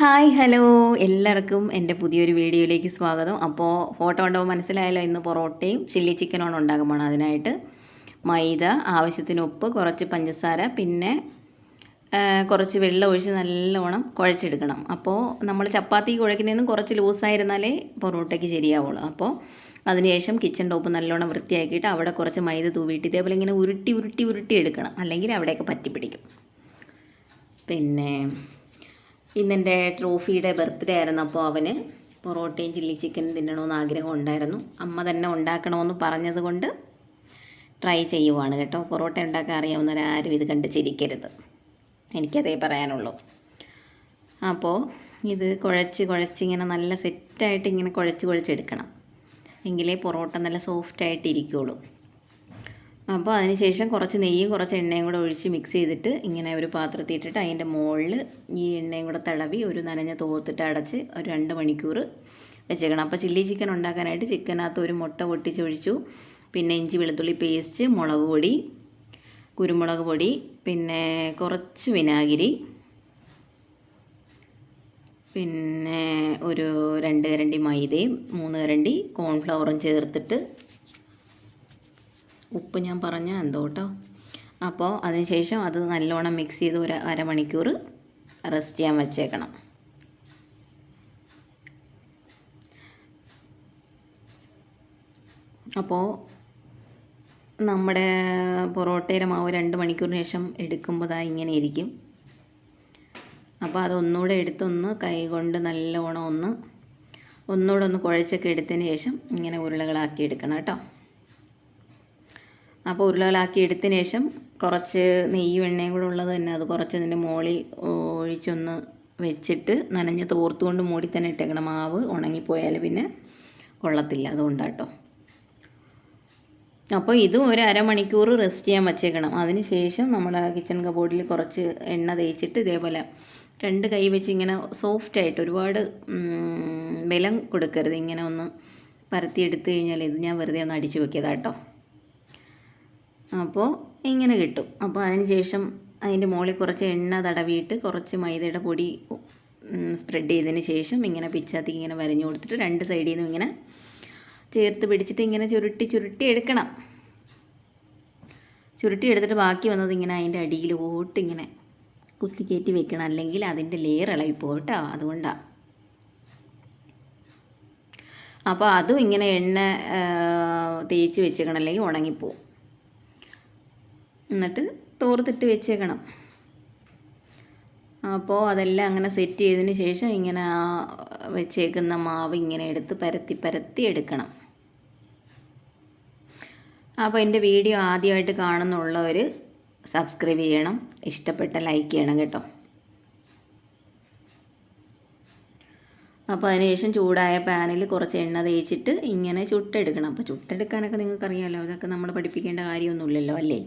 Hi hello എല്ലാവർക്കും എൻ്റെ പുതിയൊരു വീഡിയോയിലേക്ക് സ്വാഗതം. അപ്പോൾ ഫോട്ടോ കണ്ടപ്പോൾ മനസ്സിലായല്ലോ, ഇന്ന് പൊറോട്ടയും ചില്ലി ചിക്കനുമാണ് ഉണ്ടാകുമ്പോൾ. അതിനായിട്ട് മൈദ, ആവശ്യത്തിന് ഉപ്പ്, കുറച്ച് പഞ്ചസാര, പിന്നെ കുറച്ച് വെള്ളം ഒഴിച്ച് നല്ലവണ്ണം കുഴച്ചെടുക്കണം. അപ്പോൾ നമ്മൾ ചപ്പാത്തി കുഴക്കുന്നതിനും കുറച്ച് ലൂസായിരുന്നാലേ പൊറോട്ടയ്ക്ക് ശരിയാവുള്ളൂ. അപ്പോൾ അതിനുശേഷം കിച്ചൺ ടോപ്പ് നല്ലോണം വൃത്തിയാക്കിയിട്ട് അവിടെ കുറച്ച് മൈദ തൂവിയിട്ട് ഇതേപോലെ ഇങ്ങനെ ഉരുട്ടി ഉരുട്ടി ഉരുട്ടി എടുക്കണം, അല്ലെങ്കിൽ അവിടെയൊക്കെ പറ്റിപ്പിടിക്കും. പിന്നെ ഇന്നെൻ്റെ ട്രോഫിയുടെ ബർത്ത്ഡേ ആയിരുന്നു. അപ്പോൾ അവന് പൊറോട്ടയും ചില്ലി ചിക്കനും തിന്നണമെന്ന് ആഗ്രഹം ഉണ്ടായിരുന്നു. അമ്മ തന്നെ ഉണ്ടാക്കണമെന്ന് പറഞ്ഞത് കൊണ്ട് ട്രൈ ചെയ്യുവാണ് കേട്ടോ. പൊറോട്ട ഉണ്ടാക്കാൻ അറിയാവുന്നവരാരും ഇത് കണ്ട് ചിരിക്കരുത്, എനിക്കതേ പറയാനുള്ളൂ. അപ്പോൾ ഇത് കുഴച്ചിങ്ങനെ നല്ല സെറ്റായിട്ട് ഇങ്ങനെ കുഴച്ചെടുക്കണം, എങ്കിലേ പൊറോട്ട നല്ല സോഫ്റ്റായിട്ടിരിക്കുകയുള്ളൂ. അപ്പോൾ അതിന് ശേഷം കുറച്ച് നെയ്യും കുറച്ച് എണ്ണയും കൂടെ ഒഴിച്ച് മിക്സ് ചെയ്തിട്ട് ഇങ്ങനെ ഒരു പാത്രത്തിൽ ഇട്ടിട്ട് അതിൻ്റെ മുകളിൽ ഈ എണ്ണയും കൂടെ തടവി ഒരു നനഞ്ഞ തോർത്തിട്ട് അടച്ച് ഒരു 2 മണിക്കൂർ വെച്ചേക്കണം. അപ്പോൾ ചില്ലി ചിക്കൻ ഉണ്ടാക്കാനായിട്ട് ചിക്കനകത്ത് ഒരു മുട്ട പൊട്ടിച്ചൊഴിച്ചു, പിന്നെ ഇഞ്ചി വെളുത്തുള്ളി പേസ്റ്റ്, മുളക് പൊടി, കുരുമുളക് പൊടി, പിന്നെ കുറച്ച് വിനാഗിരി, പിന്നെ ഒരു 2 കരണ്ടി മൈദയും 3 കരണ്ടി കോൺഫ്ലവറും ചേർത്തിട്ട്, ഉപ്പ് ഞാൻ പറഞ്ഞ എന്തോ കേട്ടോ. അപ്പോൾ അതിനുശേഷം അത് നല്ലോണം മിക്സ് ചെയ്ത് ഒരു അരമണിക്കൂർ റെസ്റ്റ് ചെയ്യാൻ വച്ചേക്കണം. അപ്പോൾ നമ്മുടെ പൊറോട്ടയുടെ മാവ് 2 മണിക്കൂറിന് ശേഷം എടുക്കുമ്പോൾ ഇങ്ങനെ ഇരിക്കും. അപ്പോൾ അതൊന്നുകൂടെ എടുത്തൊന്ന് കൈ കൊണ്ട് നല്ലോണം ഒന്നുകൂടെ ഒന്ന് കുഴച്ചൊക്കെ എടുത്തതിന് ശേഷം ഇങ്ങനെ ഉരുളകളാക്കി എടുക്കണം കേട്ടോ. അപ്പോൾ ഉരുളകളാക്കി എടുത്തതിന് ശേഷം കുറച്ച് നെയ്യും എണ്ണയും കൂടെ ഉള്ളത് തന്നെ അത് കുറച്ച് അതിൻ്റെ മുകളിൽ ഒഴിച്ചൊന്ന് വെച്ചിട്ട് നനഞ്ഞ് തോർത്തുകൊണ്ട് മൂടി തന്നെ ഇട്ടേക്കണം. മാവ് ഉണങ്ങിപ്പോയാൽ പിന്നെ കൊള്ളത്തില്ല, അതുകൊണ്ടാട്ടോ. അപ്പോൾ ഇതും ഒരു അരമണിക്കൂർ റെസ്റ്റ് ചെയ്യാൻ വച്ചേക്കണം. അതിന് ശേഷം നമ്മൾ കിച്ചൺ കബോർഡിൽ കുറച്ച് എണ്ണ തേച്ചിട്ട് ഇതേപോലെ 2 കൈ വെച്ച് ഇങ്ങനെ സോഫ്റ്റായിട്ട്, ഒരുപാട് ബലം കൊടുക്കരുത്, ഇങ്ങനെ ഒന്ന് പരത്തിയെടുത്ത് കഴിഞ്ഞാൽ ഇത് ഞാൻ വെറുതെ ഒന്ന് അടിച്ച് വെക്കിയതാട്ടോ. അപ്പോൾ ഇങ്ങനെ കിട്ടും. അപ്പോൾ അതിന് ശേഷം അതിൻ്റെ മുകളിൽ കുറച്ച് എണ്ണ തടവിയിട്ട് കുറച്ച് മൈദയുടെ പൊടി സ്പ്രെഡ് ചെയ്തതിന് ശേഷം ഇങ്ങനെ പിച്ചാത്തിക്ക് ഇങ്ങനെ വരഞ്ഞു കൊടുത്തിട്ട് 2 സൈഡിൽ നിന്നും ഇങ്ങനെ ചേർത്ത് പിടിച്ചിട്ട് ഇങ്ങനെ ചുരുട്ടി എടുക്കണം. ചുരുട്ടി എടുത്തിട്ട് ബാക്കി വന്നത് ഇങ്ങനെ അതിൻ്റെ അടിയിൽ ഇങ്ങനെ കുത്തിക്കയറ്റി വെക്കണം, അല്ലെങ്കിൽ അതിൻ്റെ ലെയർ ഇളകിപ്പോകും കേട്ടോ, അതുകൊണ്ടാണ്. അപ്പോൾ അതും ഇങ്ങനെ എണ്ണ തേച്ച് വെച്ചേക്കണം, അല്ലെങ്കിൽ ഉണങ്ങിപ്പോവും. എന്നിട്ട് തോർത്തിട്ട് വെച്ചേക്കണം. അപ്പോൾ അതെല്ലാം അങ്ങനെ സെറ്റ് ചെയ്തതിന് ശേഷം ഇങ്ങനെ വെച്ചേക്കുന്ന മാവ് ഇങ്ങനെ എടുത്ത് പരത്തി എടുക്കണം. അപ്പോൾ എൻ്റെ വീഡിയോ ആദ്യമായിട്ട് കാണുന്നുള്ളവർ സബ്സ്ക്രൈബ് ചെയ്യണം, ഇഷ്ടപ്പെട്ട ലൈക്ക് ചെയ്യണം കേട്ടോ. അപ്പോൾ അതിനുശേഷം ചൂടായ പാനിൽ കുറച്ച് എണ്ണ തേച്ചിട്ട് ഇങ്ങനെ ചുട്ടെടുക്കണം. അപ്പോൾ ചുട്ടെടുക്കാനൊക്കെ നിങ്ങൾക്കറിയാമല്ലോ, ഇതൊക്കെ നമ്മൾ പഠിപ്പിക്കേണ്ട കാര്യമൊന്നുമില്ലല്ലോ അല്ലേ.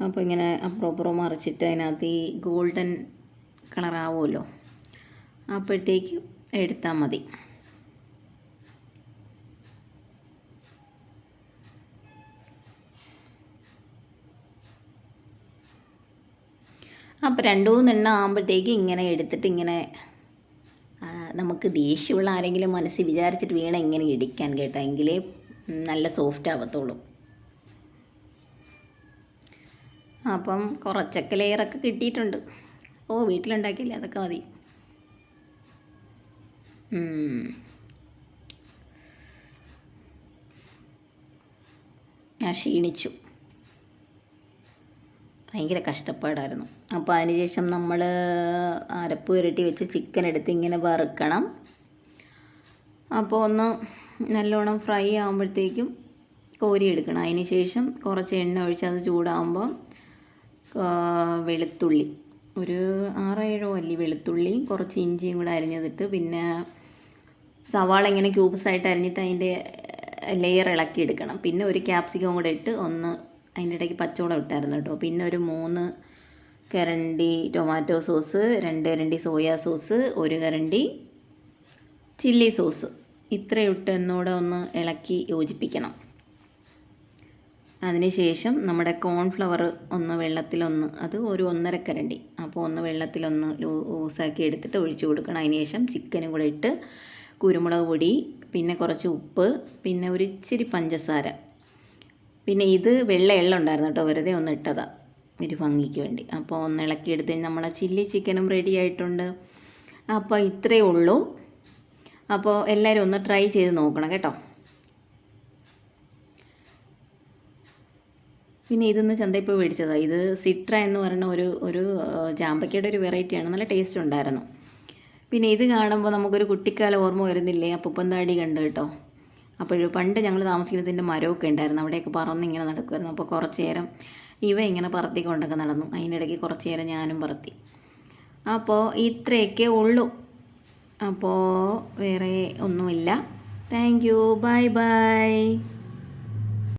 അപ്പോൾ ഇങ്ങനെ അപ്പുറം മറിച്ചിട്ട് അതിനകത്ത് ഈ ഗോൾഡൻ കളറാവുമല്ലോ, അപ്പോഴത്തേക്ക് എടുത്താൽ മതി. അപ്പോൾ 2-3 എണ്ണ ആകുമ്പോഴത്തേക്ക് ഇങ്ങനെ എടുത്തിട്ട് ഇങ്ങനെ നമുക്ക് ദേഷ്യമുള്ള ആരെങ്കിലും മനസ്സിൽ വിചാരിച്ചിട്ട് വീണ ഇങ്ങനെ ഇടിക്കാൻ കേട്ടോ, എങ്കിലേ നല്ല സോഫ്റ്റ് ആവത്തുള്ളൂ. അപ്പം കുറച്ചൊക്കെ ലെയറൊക്കെ കിട്ടിയിട്ടുണ്ട്. വീട്ടിലുണ്ടാക്കിയില്ലേ, അതൊക്കെ മതി. ഞാൻ ക്ഷീണിച്ചു, ഭയങ്കര കഷ്ടപ്പാടായിരുന്നു. അപ്പോൾ അതിനുശേഷം നമ്മൾ അരപ്പ് പുരട്ടി വെച്ച് ചിക്കൻ എടുത്ത് ഇങ്ങനെ വറുക്കണം. അപ്പോൾ ഒന്ന് നല്ലോണം ഫ്രൈ ആകുമ്പോഴത്തേക്കും കോരിയെടുക്കണം. അതിന് ശേഷം കുറച്ച് എണ്ണ ഒഴിച്ച് അത് ചൂടാകുമ്പോൾ വെളുത്തുള്ളി ഒരു 6-7 അല്ലി വെളുത്തുള്ളിയും കുറച്ച് ഇഞ്ചിയും കൂടെ അരിഞ്ഞതിട്ട്, പിന്നെ സവാള ഇങ്ങനെ ക്യൂബ്സായിട്ട് അരിഞ്ഞിട്ട് അതിൻ്റെ ലെയർ ഇളക്കിയെടുക്കണം. പിന്നെ ഒരു ക്യാപ്സിക്കം കൂടെ ഇട്ട് അതിൻ്റെ ഇടയ്ക്ക് പച്ചവളം ഇട്ടായിരുന്നു കേട്ടോ. പിന്നെ ഒരു 3 കരണ്ടി ടൊമാറ്റോ സോസ്, 2 കരണ്ടി സോയാ സോസ്, 1 കരണ്ടി ചില്ലി സോസ്, ഇത്രയും ഇട്ട് ഒന്നുകൂടെ ഒന്ന് ഇളക്കി യോജിപ്പിക്കണം. അതിനുശേഷം നമ്മുടെ കോൺഫ്ലവർ ഒന്ന് വെള്ളത്തിലൊന്ന് അത് ഒരു 1.5 കരണ്ടി, അപ്പോൾ ഒന്ന് വെള്ളത്തിലൊന്ന് ലൂസാക്കി എടുത്തിട്ട് ഒഴിച്ചു കൊടുക്കണം. അതിന് ശേഷം ചിക്കനും കൂടെ ഇട്ട് കുരുമുളക് പൊടി, പിന്നെ കുറച്ച് ഉപ്പ്, പിന്നെ ഒരു ഇച്ചിരി പഞ്ചസാര, പിന്നെ ഇത് വെള്ള എള്ള ഉണ്ടായിരുന്നു കേട്ടോ, വെറുതെ ഒന്ന് ഇട്ടതാണ് ഒരു ഭംഗിക്ക് വേണ്ടി. അപ്പോൾ ഒന്ന് ഇളക്കിയെടുത്ത് നമ്മളെ ചില്ലി ചിക്കനും റെഡി ആയിട്ടുണ്ട്. അപ്പോൾ ഇത്രയേ ഉള്ളൂ. അപ്പോൾ എല്ലാവരും ഒന്ന് ട്രൈ ചെയ്ത് നോക്കണം കേട്ടോ. പിന്നെ ഇതൊന്ന് ചന്തയിൽ പോയി മേടിച്ചതാണ്. ഇത് സിട്ര എന്ന് പറയുന്ന ഒരു ജാമ്പയ്ക്കയുടെ ഒരു വെറൈറ്റിയാണ്, നല്ല ടേസ്റ്റ് ഉണ്ടായിരുന്നു. പിന്നെ ഇത് കാണുമ്പോൾ നമുക്കൊരു കുട്ടിക്കാലം ഓർമ്മ വരുന്നില്ലേ, അപ്പൂപ്പന്താടി കണ്ട് കേട്ടോ. അപ്പോൾ പണ്ട് ഞങ്ങൾ താമസിക്കുന്നതിൻ്റെ മരമൊക്കെ ഉണ്ടായിരുന്നു, അവിടെയൊക്കെ പറന്നിങ്ങനെ നടക്കുമായിരുന്നു. അപ്പോൾ കുറച്ച് നേരം ഇവ ഇങ്ങനെ പറത്തിക്കൊണ്ടൊക്കെ നടന്നു, അതിനിടയ്ക്ക് കുറച്ച് നേരം ഞാനും പറത്തി. അപ്പോൾ ഇത്രയൊക്കെ ഉള്ളൂ. അപ്പോൾ വേറെ ഒന്നുമില്ല. Thank you, bye bye.